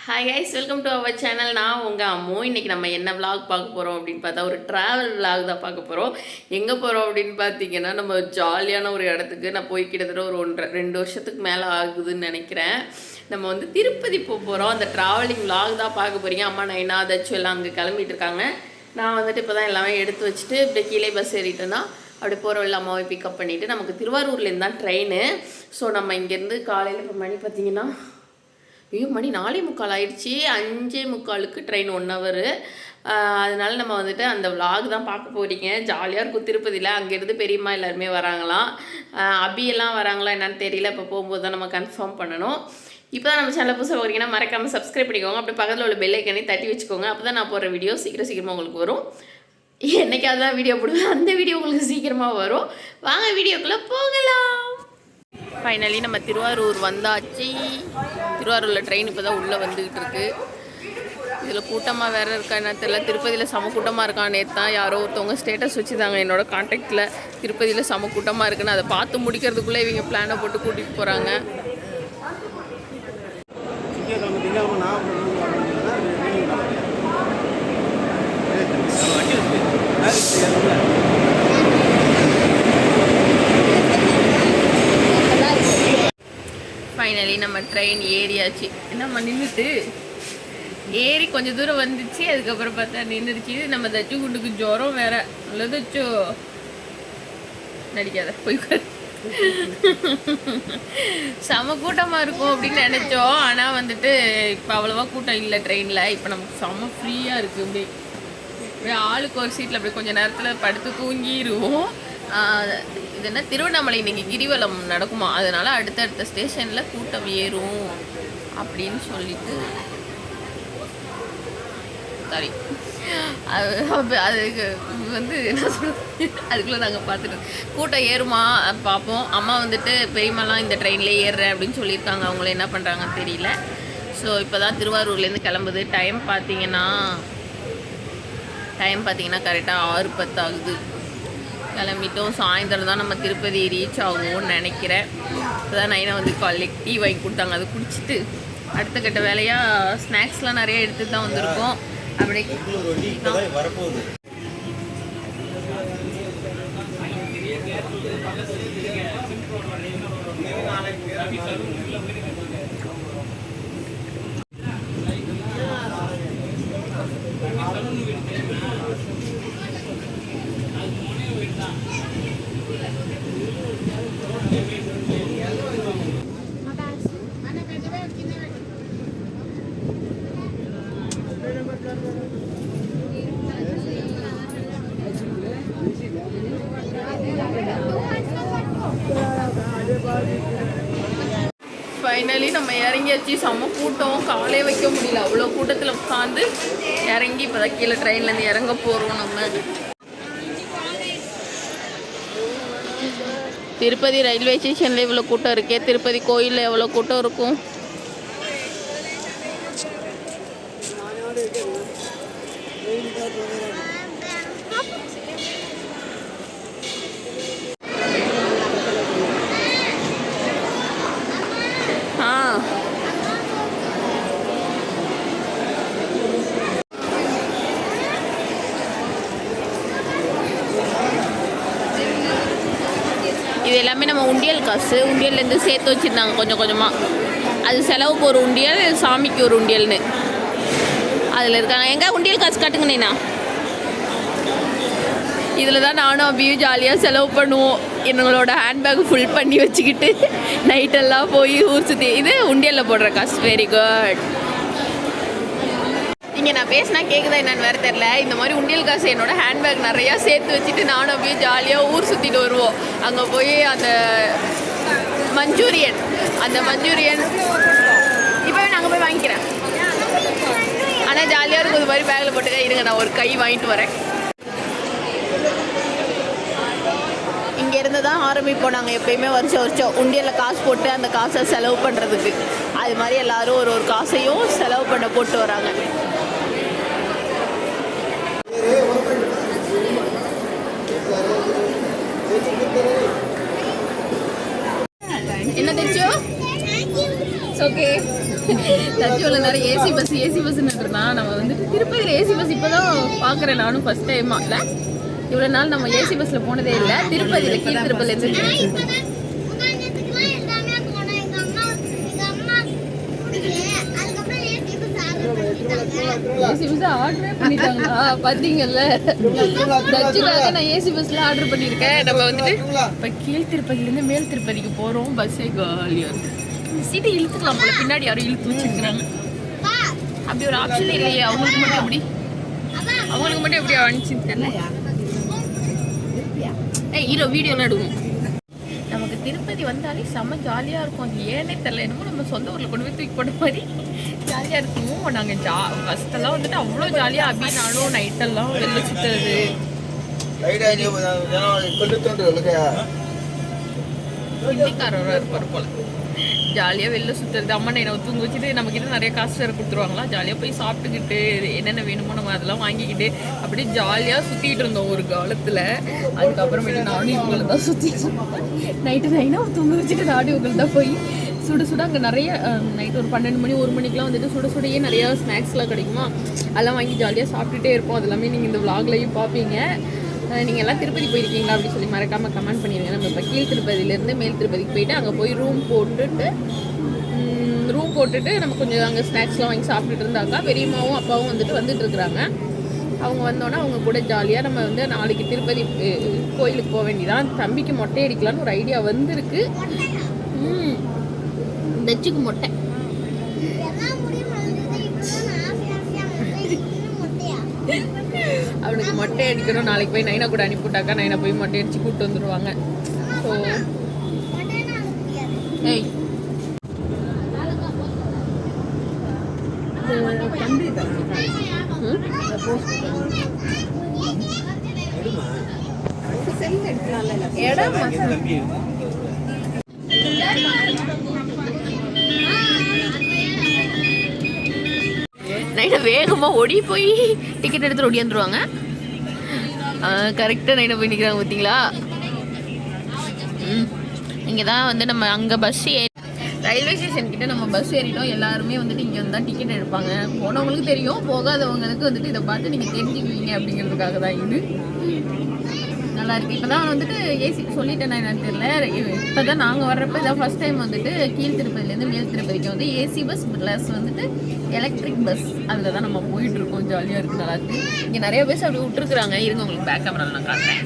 Hi guys, welcome to our channel. நான் உங்கள் அம்மு. இன்றைக்கி நம்ம என்ன விலாக் பார்க்க போகிறோம் அப்படின்னு பார்த்தா ஒரு ட்ராவல் விலாக் தான் பார்க்க போகிறோம். எங்கே போகிறோம் அப்படின்னு பார்த்தீங்கன்னா, நம்ம ஜாலியான ஒரு இடத்துக்கு நான் போய் கிட்டத்தட்ட ஒரு 2 வருஷத்துக்கு மேலே ஆகுதுன்னு நினைக்கிறேன். நம்ம வந்து திருப்பதி போக போகிறோம். அந்த ட்ராவலிங் விலாக் தான் பார்க்க போகிறீங்க. அம்மா நைனா தச்சு எல்லாம் அங்கே கிளம்பிட்டு இருக்காங்க. நான் வந்துட்டு இப்போ தான் எல்லாமே எடுத்து வச்சுட்டு இப்படி கீழே பஸ் ஏறிட்டேன்னா அப்படி போகிற வழியில் அம்மாவை பிக்கப் பண்ணிவிட்டு நமக்கு திருவாரூர்லேருந்து தான் ட்ரெயின். ஸோ நம்ம இங்கேருந்து காலையில் இப்போ மணி பார்த்தீங்கன்னா மணி 4:45 ஆயிடுச்சு. 5:45 ட்ரெயின் 1 ஹவர். அதனால நம்ம வந்துட்டு அந்த விலாக் தான் பார்க்க போகிறீங்க. ஜாலியாக இருக்கும் திருப்பதியில். அங்கேருந்து பெரியம்மா எல்லாருமே வராங்களாம். அபியெல்லாம் வராங்களா என்னன்னு தெரியல. இப்போ போகும்போது தான் நம்ம கன்ஃபார்ம் பண்ணணும். இப்போ தான் நம்ம சேனல் புதுசாக வரீங்கன்னா மறக்காமல் சப்ஸ்கிரைப் பண்ணிக்கோங்க. அப்படி பக்கத்தில் உள்ள பெல் ஐக்கனை தட்டி வச்சுக்கோங்க. அப்போ தான் நான் போடுற வீடியோ சீக்கிரமாக உங்களுக்கு வரும். என்னைக்காவது தான் வீடியோ போடுவேன், அந்த வீடியோ உங்களுக்கு சீக்கிரமாக வரும். வாங்க வீடியோக்குள்ளே போகலாம். ஃபைனலி நம்ம திருவாரூர் வந்தாச்சு. திருவாரூரில் ட்ரெயின் இப்போ தான் உள்ளே வந்துக்கிட்டு இருக்கு. இதில் கூட்டமாக வேறு இருக்கா என்ன தெரியல. திருப்பதியில் சம கூட்டமாக இருக்கான். நேற்று தான் யாரோ ஒருத்தவங்க ஸ்டேட்டஸ் வச்சுருந்தாங்க என்னோட கான்டாக்டில், திருப்பதியில் சம கூட்டமாக இருக்குன்னு. அதை பார்த்து முடிக்கிறதுக்குள்ளே இவங்க பிளானை போட்டு கூட்டிகிட்டு போகிறாங்க. ஃபைனலி நம்ம ட்ரெயின் ஏறியாச்சு. என்னம்மா நின்றுட்டு ஏறி கொஞ்சம் தூரம் வந்துச்சு. அதுக்கப்புறம் பார்த்தா நின்றுச்சு. நம்ம தச்சு குண்டுக்கு ஜுரம் வேற. நல்ல தச்சோ நடிக்காத போய் செம கூட்டமாக இருக்கும் அப்படின்னு நினச்சோம். ஆனால் வந்துட்டு இப்போ அவ்வளோவா கூட்டம் இல்லை ட்ரெயினில். இப்போ நமக்கு செம ஃப்ரீயாக இருக்குது. அப்படியே ஆளுக்கு ஒரு சீட்டில் அப்படி கொஞ்சம் நேரத்தில் படுத்து தூங்கிடுவோம். இது என்ன, திருவண்ணாமலை இன்னைக்கு கிரிவலம் நடக்குமா, அதனால அடுத்தடுத்த ஸ்டேஷனில் கூட்டம் ஏறும் அப்படின்னு சொல்லிட்டு சாரி அதுக்கு வந்து என்ன சொல்கிறது, அதுக்குள்ளே நாங்கள் பார்த்துட்டு கூட்டம் ஏறுமா பார்ப்போம். அம்மா வந்துட்டு பெரியம்மாலாம் இந்த ட்ரெயின்லேயே ஏறுறேன் அப்படின்னு சொல்லியிருக்காங்க. அவங்கள என்ன பண்ணுறாங்கன்னு தெரியல. ஸோ இப்போ தான் திருவாரூர்லேருந்து கிளம்புது. டைம் பார்த்தீங்கன்னா கரெக்டாக 6:10 ஆகுது. கிளம்பிட்டோம். சாயந்தரம் தான் நம்ம திருப்பதி ரீச் ஆகும்னு நினைக்கிறேன். இப்போ தான் நைனா வந்து காலையில் டீ வாங்கி கொடுத்தாங்க. அதை குடிச்சிட்டு அடுத்த கட்ட வேலையாக ஸ்நாக்ஸ்லாம் நிறைய எடுத்து தான் வந்திருக்கோம். அப்படியே வரப்போகுது. ஃபைனலி நம்ம இறங்கியாச்சு. செம்ம கூட்டம், காலே வைக்க முடியல. அவ்வளோ கூட்டத்தில் உட்காந்து இறங்கி இப்போ தான் கீழே ட்ரெயின்லேருந்து இறங்க போகிறோம். நம்ம திருப்பதி ரயில்வே ஸ்டேஷனில் இவ்வளோ கூட்டம் இருக்கே. திருப்பதி கோயிலில் எவ்வளோ கூட்டம் இருக்கும். இது எல்லாமே நம்ம உண்டியல் காசு. உண்டியல்லேருந்து சேர்த்து வச்சுருந்தாங்க கொஞ்சம் கொஞ்சமாக. அது செலவுக்கு ஒரு உண்டியல், சாமிக்கு ஒரு உண்டியல்னு அதில் இருக்காங்க. எங்கே உண்டியல் காசு காட்டுங்கண்ணா. இதில் தான் நானும் அபியும் ஜாலியாக செலவு பண்ணுவோம். எங்களோட ஹேண்ட்பேக் ஃபுல் பண்ணி வச்சுக்கிட்டு நைட்டெல்லாம் போய் ஊர் சுற்றி. இது உண்டியலில் போடுற காசு. Very good. இங்கே நான் பேசினா கேட்குதா என்னன்னு வேறு தெரில. இந்த மாதிரி உண்டியல் காசு என்னோட ஹேண்ட்பேக் நிறையா சேர்த்து வச்சுட்டு நானும் அப்படியே ஜாலியாக ஊர் சுற்றிட்டு வருவோம். அங்கே போய் அந்த மஞ்சூரியன் இப்போவே நாங்கள் போய் வாங்கிக்கிறேன். ஆனால் ஜாலியாக இருக்கும். இது மாதிரி பேக்கில் போட்டுக்க. இருங்க, நான் ஒரு கை வாங்கிட்டு வரேன். இங்கேருந்து தான் ஆரம்பிப்போம் நாங்கள் எப்போயுமே வருஷம் உண்டியலில் காசு போட்டு அந்த காசை செலவு பண்ணுறதுக்கு. அது மாதிரி எல்லோரும் ஒரு காசையும் செலவு பண்ண போட்டு வராங்க. என்ன தைச்சோ? It's okay. தச்சுவில் நிறைய ஏசி பஸ்ன்னு இருந்தால் நம்ம வந்துட்டு திருப்பதியில் ஏசி பஸ் இப்போ தான் பார்க்குறேன் நானும் ஃபஸ்ட் டைமா இல்லை. இவ்வளோ நாள் நம்ம ஏசி பஸ்ஸில் போனதே இல்லை. திருப்பதியில் கீழ் திருப்பதியிலேருந்து ஏசி பஸ் ஆர்டரே பண்ணிட்டாங்களா பார்த்தீங்கல்ல. தச்சுக்காக நான் ஏசி பஸ்ல ஆர்டர் பண்ணியிருக்கேன். நம்ம வந்துட்டு இப்போ கீழ் திருப்பதியிலேருந்து மேல் திருப்பதிக்கு போகிறோம். பஸ்ஸே காலியாக இருக்கு. சீட்டை இழுத்துக்கலாம் போல, பின்னாடி யாரும் இழுத்து வச்சிருக்கிறாங்க. அப்படி ஒரு ஆப்ஷன் இல்லையே அவங்களுக்கு மட்டும். எப்படி அனுப்பிச்சுன்னு தெரியல. ஹீரோ வீடியோலாம் எடுக்கும். நமக்கு திருப்பதி வந்தாலே செம்ம ஜாலியாக இருக்கும். அது ஏன்னே தெரியல, என்னமோ நம்ம சொந்த ஊரில் கொண்டு போய் தூக்கி போட்ட மாதிரி ஜாலியாக இருக்கும். நாங்கள் ஃபஸ்ட்டெல்லாம் வந்துட்டு அவ்வளோ ஜாலியாக அப்படி நானும் நைட்டெல்லாம் வெளில சுற்றுறது. ஹிந்திக்காரராக இருப்பார் போல. ஜாலியாக வெளில சுற்றுறது. அம்மா என்னை தூங்க வச்சுட்டு நம்மக்கிட்ட நிறைய காசு வேறு கொடுத்துருவாங்களா. ஜாலியாக போய் சாப்பிட்டுக்கிட்டு என்னென்ன வேணுமோ நம்ம அதெல்லாம் வாங்கிக்கிட்டு அப்படியே ஜாலியாக சுற்றிட்டு இருந்தோம் ஒரு காலத்தில். அதுக்கப்புறமேட்டு நானும் இவங்களை தான் சுற்றிட்டு நைட்டு தூங்க வச்சுட்டு நானும் இவங்களை தான் போய் சுட அங்கே நிறைய நைட்டு ஒரு 12 மணி 1 மணிக்கெலாம் வந்துட்டு சுடையே நிறையா ஸ்நாக்ஸ்லாம் கிடைக்குமா. அதெல்லாம் வாங்கி ஜாலியாக சாப்பிட்டுட்டே இருப்போம். அது எல்லாமே நீங்கள் இந்த விளாக்லையும் பார்ப்பீங்க. நீங்கள் எல்லாம் திருப்பதி போயிருக்கீங்களா அப்படின்னு சொல்லி மறக்காமல் கமெண்ட் பண்ணிடுங்க. நம்ம இப்போ கீழ் திருப்பதியிலேருந்து மேல் திருப்பதிக்கு போயிட்டு அங்கே போய் ரூம் போட்டுட்டு நம்ம கொஞ்சம் அங்கே ஸ்நாக்ஸ்லாம் வாங்கி சாப்பிட்டுட்டு இருந்தாங்க. பெரியம்மாவும் அப்பாவும் வந்துட்டு இருக்கிறாங்க. அவங்க வந்தோன்னா அவங்க கூட ஜாலியாக நம்ம வந்து நாளைக்கு திருப்பதி கோயிலுக்கு போக வேண்டியதான். தம்பிக்கு மொட்டை அடிக்கலான்னு ஒரு ஐடியா வந்திருக்கு. தச்சுக்கு மொட்டை அவனுக்கு மொட்டை அடிக்கணும். நாளைக்கு போய் நைனா கூட அனுப்பிவிட்டாக்கா நைனா போய் மொட்டை அடிச்சு கூப்பிட்டு வந்துடுவாங்க. ஸோ நைனா வேகமாக ஓடி போய் டிக்கெட் எடுத்துட்டு ஓடி வந்துடுவாங்க. கரெக்டாக நைனா போய் நிற்கிறாங்க பார்த்தீங்களா. இங்கே தான் வந்து நம்ம அங்கே பஸ் ரயில்வே ஸ்டேஷன் கிட்ட நம்ம பஸ் ஏறிட்டோம். எல்லாருமே வந்துட்டு இங்கே வந்து தான் டிக்கெட் எடுப்பாங்க. போனவங்களுக்கு தெரியும், போகாதவங்களுக்கு வந்துட்டு இதை பார்த்து நீங்கள் தெரிஞ்சுக்குவீங்க அப்படிங்கிறதுக்காக தான் இது நல்லா இருக்குது. இப்போ தான் வந்துட்டு ஏசி சொல்லிட்டேன் நான் என்னன்னு தெரியல. இப்போ தான் நாங்கள் வர்றப்ப இதான் ஃபஸ்ட் டைம் வந்துட்டு கீழ் திருப்பதிலேருந்து மேல் திருப்பதிக்கு வந்து ஏசி பஸ் ப்ளஸ் வந்துட்டு எலக்ட்ரிக் பஸ் அதில் தான் நம்ம போயிட்டுருக்கோம். ஜாலியாக இருக்குது, நல்லா இருக்குது. இங்கே நிறைய பஸ் அப்படி விட்டுருக்குறாங்க. இருங்க உங்களுக்கு பேக் கேமராவில் நான் காட்டுறேன்.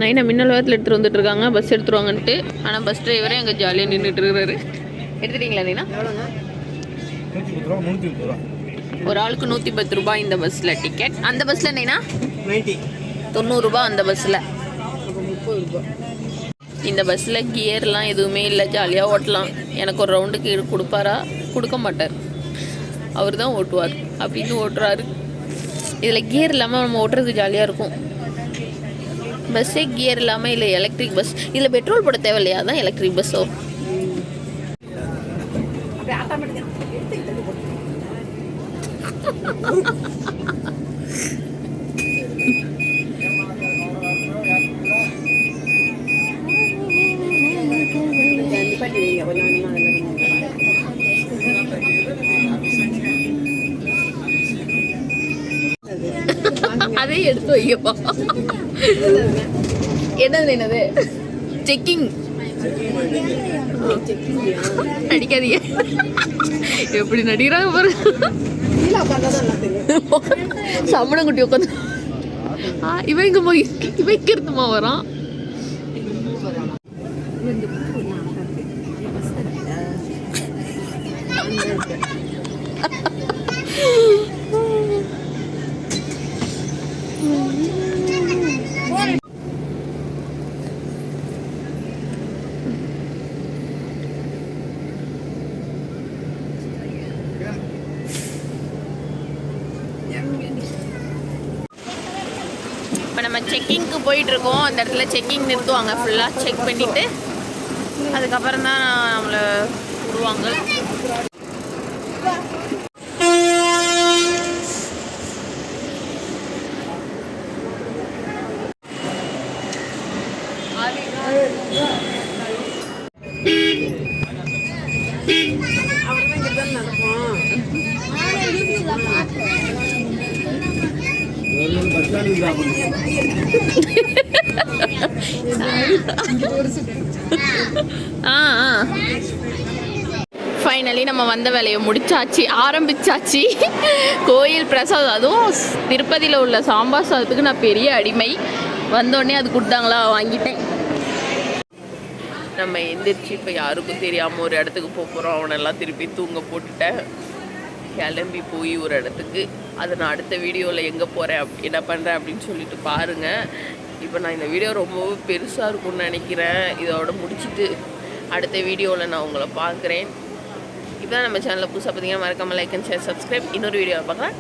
நைனா மின்னல் வேகத்தில் எடுத்துகிட்டு வந்துட்டு இருக்காங்க பஸ் எடுத்துருவாங்கன்ட்டு. ஆனால் பஸ் டிரைவரே அங்கே ஜாலியாக நின்றுட்டு இருக்கிறாரு. எடுத்துட்டீங்களா நைனா? ஒரு ஆளுக்கு 110 ரூபாய் இந்த பஸ்ஸில் டிக்கெட். அந்த பஸ்ஸில் நைனா 90 ரூபா. அந்த பஸ்ஸில் 30 ரூபா. இந்த பஸ்ஸில் கியர்லாம் எதுவுமே இல்லை, ஜாலியாக ஓட்டலாம். எனக்கு ஒரு ரவுண்டுக்கு கொடுப்பாரா? கொடுக்க மாட்டார், அவர் தான் ஓட்டுவார். அப்படின்னு ஓட்டுறாரு. இதில் கியர் இல்லாமல் நம்ம ஓட்டுறதுக்கு ஜாலியாக இருக்கும். பஸ்ஸே கியர் இல்லாமல் இல்லை எலக்ட்ரிக் பஸ். இதில் பெட்ரோல் போட தேவையில்லையா? தான் எலக்ட்ரிக் பஸ்ஸோ. அதே எடுத்து வைக்கப்பா. என்னது செக்கிங் அடிக்காதீங்க. எப்படி நடிக்கிறாங்க பாரு. சமணம் குட்டி உட்காந்து இவங்க வைக்கிறதுமா வரான். இப்போ நம்ம செக்கிங்க்கு போயிட்டுருக்கோம். அந்த இடத்துல செக்கிங் நிறுத்துவாங்க. ஃபுல்லாக செக் பண்ணிவிட்டு அதுக்கப்புறம் தான் நம்மளை விடுவாங்க. ஃபைனலி நம்ம வந்த வேலையை முடிச்சாச்சு, ஆரம்பிச்சாச்சு. கோயில் பிரசாதம், அதுவும் திருப்பதியில் உள்ள சாம்பார் சாதத்துக்கு நான் பெரிய அடிமை. வந்தோடனே அது கொடுத்தாங்களா, வாங்கிட்டேன். நம்ம எந்திரிச்சு இப்போ யாருக்கும் தெரியாமல் ஒரு இடத்துக்கு போகிறோம். அவனெல்லாம் திருப்பி தூங்க போட்டுட்டேன். கிளம்பி போய் ஒரு இடத்துக்கு, அதை நான் அடுத்த வீடியோவில் எங்கே போகிறேன் என்ன பண்ணுறேன் அப்படின்னு சொல்லிட்டு பாருங்கள். இப்போ நான் இந்த வீடியோ ரொம்பவே பெருசாக இருக்கும்னு நினைக்கிறேன். இதோட முடிச்சுட்டு அடுத்த வீடியோவில் நான் உங்களை பார்க்குறேன். இப்போ தான் நம்ம சேனலில் புதுசாக பார்த்தீங்கன்னா மறக்காமல் லைக் அண்ட் ஷேர் சப்ஸ்கிரைப். இன்னொரு வீடியோவை பார்க்கலாம்.